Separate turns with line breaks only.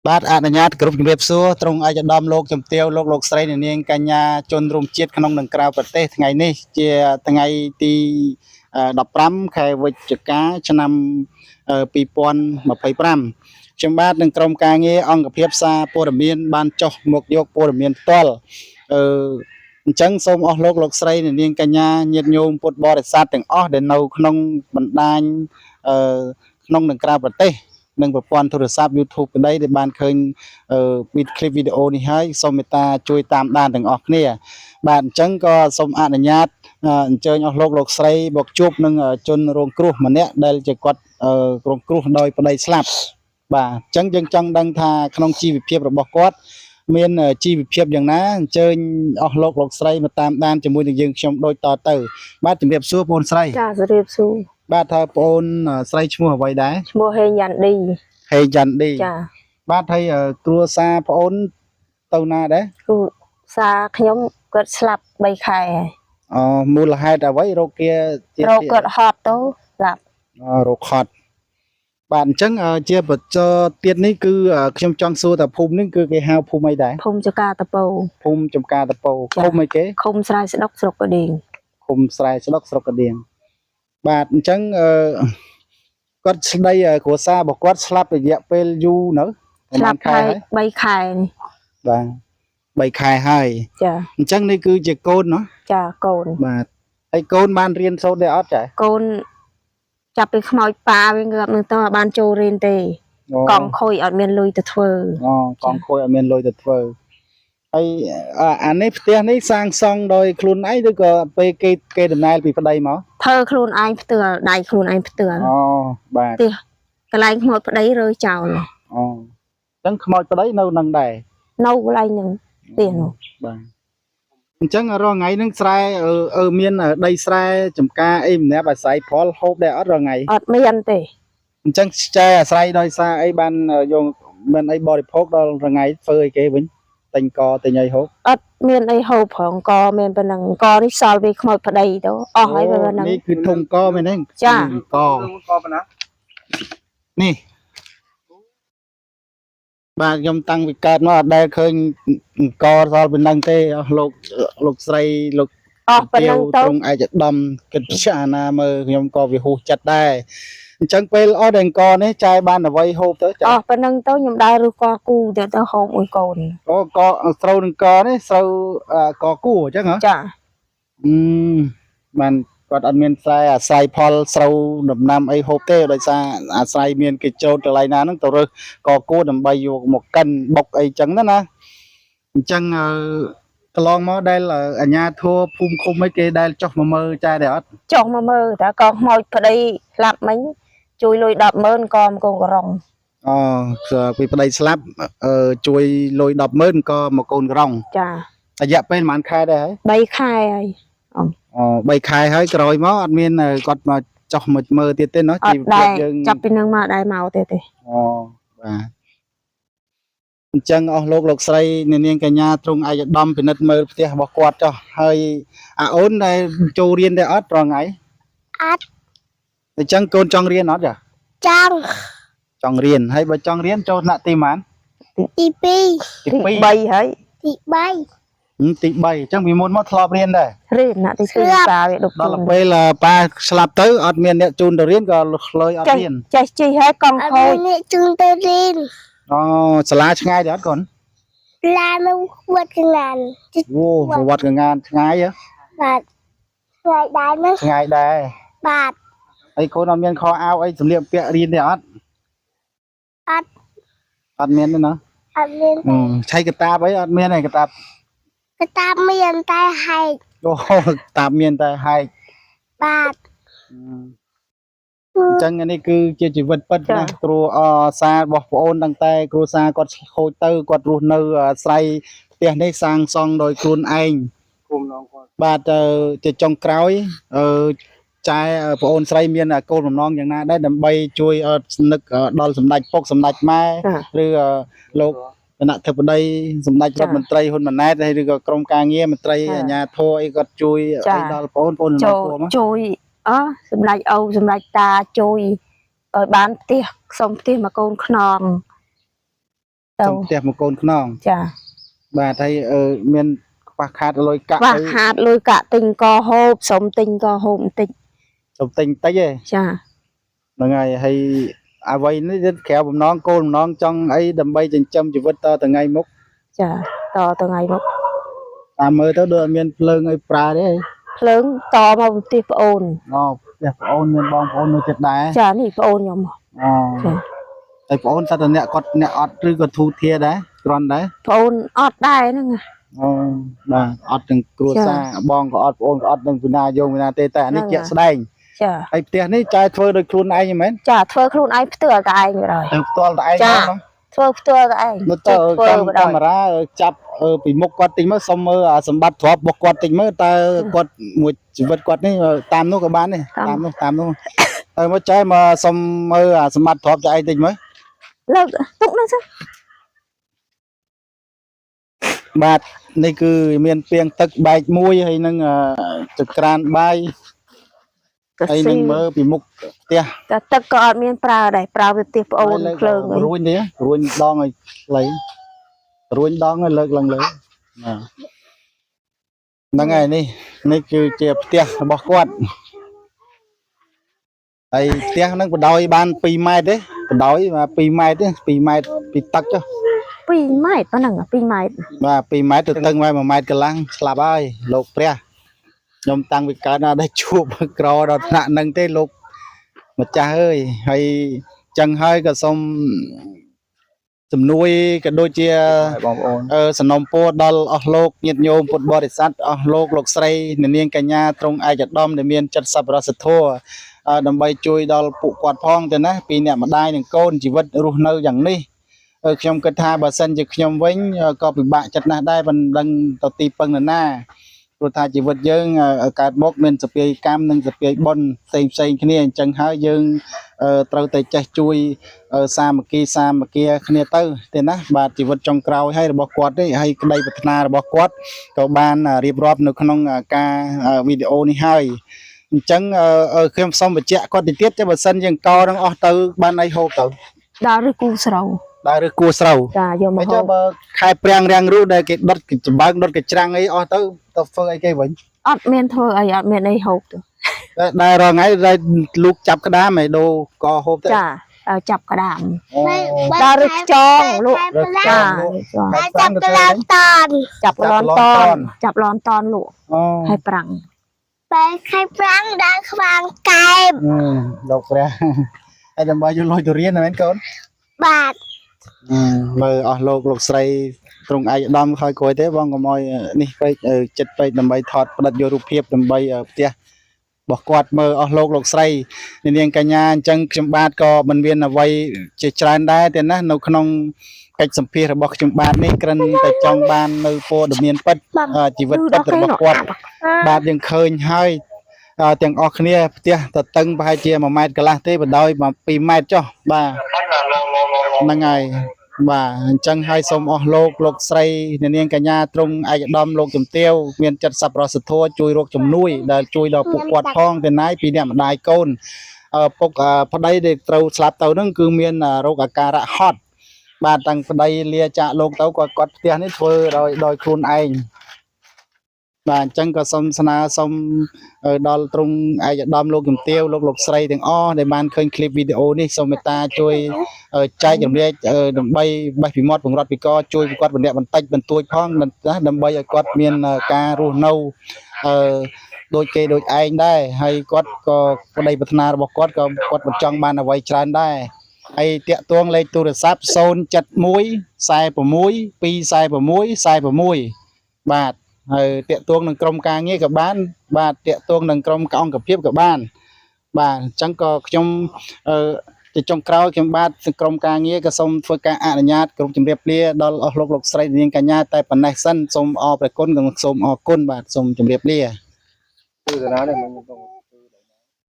បាទអនុញ្ញាតគ្រប់ជំរាបសួរត្រង់អាយដាមលោកជំទាវលោកស្រីនាងកញ្ញាជនរួមជាតិក្នុងនិងក្រៅប្រទេសថ្ងៃនេះជាថ្ងៃទី15ខែវិច្ឆិកាឆ្នាំ2025ខ្ញុំបាទនឹងក្រុមការងារអង្គភាពសារព័ត៌មានបានចុះមកយកព័ត៌មានផ្ទាល់អឺអញ្ចឹងសូមអស់លោកស្រីនាងកញ្ញាញាតិញោមពុទ្ធបរិស័ទទាំងអស់ដែលនៅក្នុងបណ្ដាញក្នុងនិងក្រៅប្រទេសនិងប្រព័ន្ធទូរស័ព្ទ YouTube ក្តីដែលបានឃើញคลิปវីដេអូនេះហើយសូមមេត្តាជួយតាមដានទាំងអស់គ្នាបាទអញ្ចឹងក៏សូមអនុញ្ញាតអញ្ជើញអស់លោកស្រីមកជួបនឹងជនរងគ្រោះម្នាក់ដែលជាគាត់រងគ្រោះដោយប្តីស្លាប់បាទអញ្ចឹងយើងចង់ដឹងថាក្នុងជីវភាពរបស់គាត់មានជីវភាពយ៉ាងណាអញ្ជើញអស់លោកស្រីមកតាមដានជាមួយនឹងយើងខ្ញុំដូចតទៅបាទជំរាបសួរបងស្រី
ចាជំរាបសួរ
បាទថាបងស្រីឈ្មោះអ្វីដែរ
ឈ្មោះហេងយ៉ាន់ឌី
ហេងយ៉ាន់ឌី
ចា
បាទហើយគ្រួសារបងទៅណាដែរ
គ្រួសារខ្ញុំគាត់ស្លាប់3ខែហើយ
មូលហេតុអ្វីរោគគា
រោគគាត់ហត់ទៅស្លាប់
រោគហត់បាទអញ្ចឹងជាបច្ចុប្បន្នទៀតនេះគឺខ្ញុំចង់សួរថាភូមិនេះគឺគេហៅភូមិអីដែរ
ភូមិចំការតពៅ
ភូមិចំការតពៅភូមិអីគេ
ឃុំស្រែស្ដុកស្រុកកដៀង
ឃុំស្រែស្ដុកស្រុកកដៀងបាទអញ្ចឹងគាត់ស្ដីគ្រួសាររបស់គាត់ស្លាប់រយៈពេលយូរនៅ
ស្លាប់ខែ3ខែនេះ
បាទ3ខែហើយ
ចា
អញ្ចឹងនេះគឺជាកូនเนาะ
ចាកូន
បាទហើយកូនបានរៀនសូត្រដែរអត់ចា
កូនចាប់ពីខ្មោចប៉ាវិញគាត់នឹងទៅបានចូលរៀនទេកង់ខូចអត់មានលុយទៅធ្វើ
កង់ខូចអត់មានលុយទៅធ្វើហើយអានេះផ្ទះនេះសាងសង់ដោយខ្លួនឯងឬក៏ពេលគេដំណើរពីប្តីមក
ធ្វើខ្លួនឯងផ្ទាល់ដៃខ្លួនឯងផ្ទាល់
បាទ
ផ្ទះកន្លែងខ្មោចប្តីរើចោល
អញ្ចឹងខ្មោចប្តីនៅនឹងដែរ
នៅកន្លែងហ្នឹងផ្ទះនោះ
បាទអញ្ចឹងរាល់ថ្ងៃហ្នឹងស្រែមានដីស្រែចំការអីម្នាក់អាស្រ័យផលហូបដែរអត់រាល់ថ្ងៃ
អត់មានទេ
អញ្ចឹងចែអាស្រ័យដោយសារអីបានយកមិនអីបរិភោគដល់រងៃធ្វើអីគេវិញតែញកតែញអីហូប
អត់មានអីហូបផងកមានប៉ុណ្ណឹងកនេះសល់វាខ្មោចប្តីទៅអស់ហើយប៉ុណ្ណឹង
នេះគឺធុងកមែនទេ
ចា
កប៉ុណ្ណានេះបាទខ្ញុំតាំងពីកើតមកអត់ដែលឃើញអង្គសល់ប៉ុណ្ណឹងទេអស់លោកស្រីលោក
អស់ប៉ុណ្ណឹងទៅ
ត្រង់ឯកឧត្តមគិតពិចារណាមើលខ្ញុំក៏វាហួសចិត្តដែរអញ្ចឹងពេលអស់តែអង្គនេះចាយបានអ្វីហូបទៅ
អស់ប៉ុណ្ណឹងទៅខ្ញុំដើរឬកគូទៅហូបមួយកូន
កស្រូវនឹងកនេះស្រូវកគូអញ្ចឹងហ៎
ចា
បានគាត់អត់មានស្រែអាស្រ័យផលស្រូវដំណាំអីហូបទេដោយសារអាស្រ័យមានគេចូលកន្លែងណាហ្នឹងទៅរើសកគួរដើម្បីយកមកកិនបុកអីចឹងណាអញ្ចឹងកន្លងមកដែលអាញាធัวភូមិឃុំអីគេដែលចុះមកមើលចាដែរអត់
ចុះមកមើលតើកខ្មោចប្តីស្លាប់មិញជួយលុយ100000ក៏មកូនក្រង
ពីប្តីស្លាប់ជួយលុយ100000ក៏មកកូនក្រង
ចា
រយៈពេលប្រហែលខែដែរ
ហើយ3ខែហើយ
3ខែហើយក្រោយមកអត់មានគាត់មកចុះមកមើលទៀតទេเนาะ
ជីវភាពយើងចាប់ពីនឹងមកដែរមកទេ
បាទអញ្ចឹងអស់លោកស្រីនាងកញ្ញាទ្រង់ឯកឧត្តមពិនិត្យមើលផ្ទះរបស់គាត់ចុះហើយអូនដែលចូលរៀនដែរអត់ប្រងៃ
អត់
អញ្ចឹងកូនចង់រៀនអត់ចាចង់រៀនហើយបើចង់រៀនចូលថ្នាក់ទីប៉ុន្មាន
ទី2ហើយ
ទី3អញ្ចឹងពីមុនមកធ្លាប់រៀនដែរ
រៀនណាទី2តាវាដុក
ដល់ពេលប៉ាស្លាប់ទៅអត់មានអ្នកជូនទៅរៀនក៏ឆ្លើយអត់រៀន
ចេះជីហើយកង់ខូច
អ្នកជូនទៅរៀន
សាលាឆ្ងាយទេអត់កូន
សាលានៅវត្តកងាន
វត្តកងានឆ្ងាយហ៎
បាទឆ្ងាយដែរណា
ឆ្ងាយដែរ
បាទ
ហើយកូនអត់មានខោអាវអីសម្លៀកពាក់រៀនទេអត់អត់មានទេណា
អត់មាន
ឆៃកតាបអីអត់មានទេកតាប
មានតែហែក
តាបមានតែហែក
បាទ
អញ្ចឹងនេះគឺជាជីវិតពិតណាគ្រួសាររបស់ប្អូនตั้งតែគ្រួសារគាត់ខូចទៅគាត់រស់នៅអាស្រ័យផ្ទះនេះសាងសង់ដោយខ្លួនឯងគុំនងគាត់បាទជាចុងក្រោយចែប្អូនស្រីមានគោលបំណងយ៉ាងណាដែរដើម្បីជួយនឹកដល់សម្ដេចពុកសម្ដេចម៉ែឬលោកគណៈធិបតីសម្ដេចរដ្ឋមន្ត្រីហ៊ុនម៉ាណែតហើយឬក៏ក្រុមការងារមន្ត្រីអាជ្ញាធរអីគាត់ជួយអីដល់ប្អូន
ជួយសម្ដេចអូសម្ដេចតាជួយឲ្យបានផ្ទះសុំផ្ទះមកកូនខ្នង ទៅ
សុំផ្ទះមកកូនខ្នង
ចា
បាទហើយមានខ្វះខាតលុយកាក់
ខ្វះខាតលុយកាក់ទិញកហូបសុំទិញកហូបបន្តិច
សុំទិញតិចទេ
ចា
ហ្នឹងហើយហើយអ្វីនេះគឺក្រៅបំណងគោលបំណងចង់អីដើម្បីចិញ្ចឹមជីវិតតទៅថ្ងៃមុខ
ចាតទៅថ្ងៃមុខ
តាមមើលទៅដូចអត់មានភ្លើងឲ្យប្រើទេ
ភ្លើងតមកផ្ទះប្អូន
អូផ្ទះប្អូនមានបងប្អូននៅចិត្តដែរ
ចានេះប្អូនខ្ញុំ
អូ
ចា
ហើយប្អូនថាតអ្នកគាត់អ្នកអត់ឬក៏ធូធាដែរគ្រាន់ដែរ
ប្អូនអត់ដែរហ្នឹង
អូបាទអត់ទាំងគ្រួសារបងក៏អត់ប្អូនក៏អត់នឹងពីណាយកពីណាទេតែអានេះជាក់ស្ដែង
ចា
ហើយផ្ទះនេះចែធ្វើដោយខ្លួនឯងមែន
ចាធ្វើខ្លួនឯងផ្ទើតែឯងទៅហើយ
ទៅផ្ទាល់តែឯង
ចា
ហ្នឹង
ធ្វើផ្ទើតែឯង
មើលទៅកាមេរ៉ាចាប់ពីមុខគាត់តិចមើលសុំមើលអាសម្បត្តិទ្រព្យរបស់គាត់តិចមើលតើគាត់មួយជីវិតគាត់នេះតាមនោះក៏បានដែរតាមនោះហើយមកចែមកសុំមើលអាសម្បត្តិទ្រព្យចែឯងតិចមើល
លើកទុកនោះសិ
បាទនេះគឺមានពាងទឹកបែកមួយហើយនឹងចក្រានបាយ
ក៏
ហើយ
ស៊ី
នឹងមើលពីមុខផ្ទះ
តែទឹកក៏អត់មានប្រើដែរប្រើទៅផ្ទះប្អូនភ្លើងអី
រួញទេរួញដងឲ្យខ្លីរួញដងឲ្យលើកឡើងលើហ្នឹងហើយនេះគឺជាផ្ទះរបស់គាត់ហើយផ្ទះហ្នឹងបដោយបាន2ម៉ែត្រទេបដោយ2ម៉ែត្រទេ2ម៉ែត្រពីទឹកចុះ
2ម៉ែត្រប៉ុណ្ណឹង2ម៉ែត្រ
បាទ2ម៉ែត្រទៅទឹក1ម៉ែត្រកន្លះស្លាប់ហើយលោកព្រះខ្ញុំតាំងពីកើតណាដែរជួបក្រដល់ថ្នាក់ហ្នឹងទេលោកម្ចាស់អើយហើយចឹងហើយក៏សូមជំនួយក៏ដូចជាបងប្អូនសំណូមពរដល់អស់លោកញាតិញោមពុទ្ធបរិស័ទអស់លោកស្រីអ្នកនាងកញ្ញាត្រង់ឯកឧត្តមដែលមានចិត្តសប្បុរសធម៌ដើម្បីជួយដល់ពួកគាត់ផងទៅណាពីអ្នកម្ដាយនិងកូនជីវិតរស់នៅយ៉ាងនេះខ្ញុំគិតថាបើសិនជាខ្ញុំវិញក៏ពិបាកចិត្តណាស់ដែរមិនដឹងទៅទីពឹងនរណាព្រោះថាជីវិតយើងកើតមកមានសពាយកម្មនិងសពាយបុណ្យផ្សេងគ្នាអញ្ចឹងហើយយើងត្រូវតែចេះជួយសាមគ្គីគ្នាទៅទេណាបាទជីវិតចុងក្រោយហើយរបស់គាត់នេះហើយក្តីប្រាថ្នារបស់គាត់ក៏បានរៀបរាប់នៅក្នុងការវីដេអូនេះហើយអញ្ចឹងខ្ញុំសូមបញ្ជាក់គាត់ទៅទៀតតែបើសិនយើងកោនឹងអស់ទៅបានអីហូបទៅ
ដល់ឬគូស្រូវ
ដើរឬគួស្រូវ
ចាយកមក
ហើយ
ហូ
ចុះ
ប
បើខែប្រាំងរាំងរូដែលគេដុតចម្បើងដុតកច្រាំងអីអស់ទៅធ្វើអីគេវិញ
អត់មានធ្វើអីអត់មានអីហូបទៅ
ដែររងថ្ងៃដែលលូកចាប់ក្តាមឯដូកហូបទៅ
ចាចាប់ក្តាម
អូ
ដល់ឬខ្ចងលក់
រក
ចា
តែចាប់ក្តាមតន
ចាប់ឡនតនចាប់ឡនតនលក់
អូ
ហើយប្រាំង
បែរខៃប្រាំងដល់ខ្វាងកែប
លោកព្រះហើយដើម្បីយកលុយទៅរៀនមែនកូន
បាទ
មើលអស់លោកស្រីត្រង់ឯកឧត្តមខ້ອຍក្រោយទេបងកុំឲ្យនេះពេកចិត្តពេកដើម្បីថតផ្តិតយករូបភាពដើម្បីផ្ទះរបស់គាត់មើលអស់លោកស្រីនាងកញ្ញាអញ្ចឹងខ្ញុំបាទក៏មិនមានអ្វីជាច្រើនដែរទេណានៅក្នុងកិច្ចសម្ភាសរបស់ខ្ញុំបាទនេះគ្រាន់តែចង់បាននៅព័ត៌មានពិតជីវិតពិតរបស់គាត់បាទយើងឃើញហើយទាំងអស់គ្នាផ្ទះតតឹងប្រហែលជា1ម៉ែត្រកន្លះទេបដោយ2ម៉ែត្រចុះបាទហ្នឹងហើយបាទអញ្ចឹងហើយសូមអស់លោកស្រីនាងកញ្ញាត្រង់ឯកឧត្តមលោកជំទាវមានចិត្តសប្បុរសធម៌ជួយរកជំនួយដែលជួយដល់ពួកគាត់ផងទៅណាយពីអ្នកម្ដាយកូនពុកប្តីដែលត្រូវស្លាប់ទៅហ្នឹងគឺមានរោគអាការៈហត់បាទតាំងប្តីលាចាកលោកទៅគាត់ផ្ទះនេះធ្វើដោយខ្លួនឯងបាទអញ្ចឹងក៏សូមស្នើសូមដល់ត្រង់ឯកឧត្តមលោកជំទាវលោកស្រីទាំងអស់ដែលបានឃើញคลิปវីដេអូនេះសូមមេត្តាជួយចែករំលែកដើម្បីបេះពីមាត់បង្រត់ពីកជួយគាត់ម្នាក់បន្តិចបន្តួចផងណាដើម្បីឲ្យគាត់មានការរស់នៅដូចគេដូចឯងដែរហើយគាត់ក៏ប្តីប្រាថ្នារបស់គាត់ក៏គាត់មិនចង់បានអ្វីច្រើនដែរហើយតាក់ទងលេខទូរស័ព្ទ071 46 246 46បាទហើយតាក់ទងនឹងក្រុមការងារក៏បានបាទតាក់ទងនឹងក្រុមអង្គភាពក៏បានបាទអញ្ចឹងក៏ខ្ញុំជាចុងក្រោយខ្ញុំបាទក្រុមការងារក៏សូមធ្វើការអនុញ្ញាតក្រុមជម្រាបលាដល់អស់លោកស្រីនាងកញ្ញាតែប៉ុណ្ណេះសិនសូមអរព្រះគុណនិងសូមអរគុណបាទសូមជម្រាបលាគឺតាណានេះ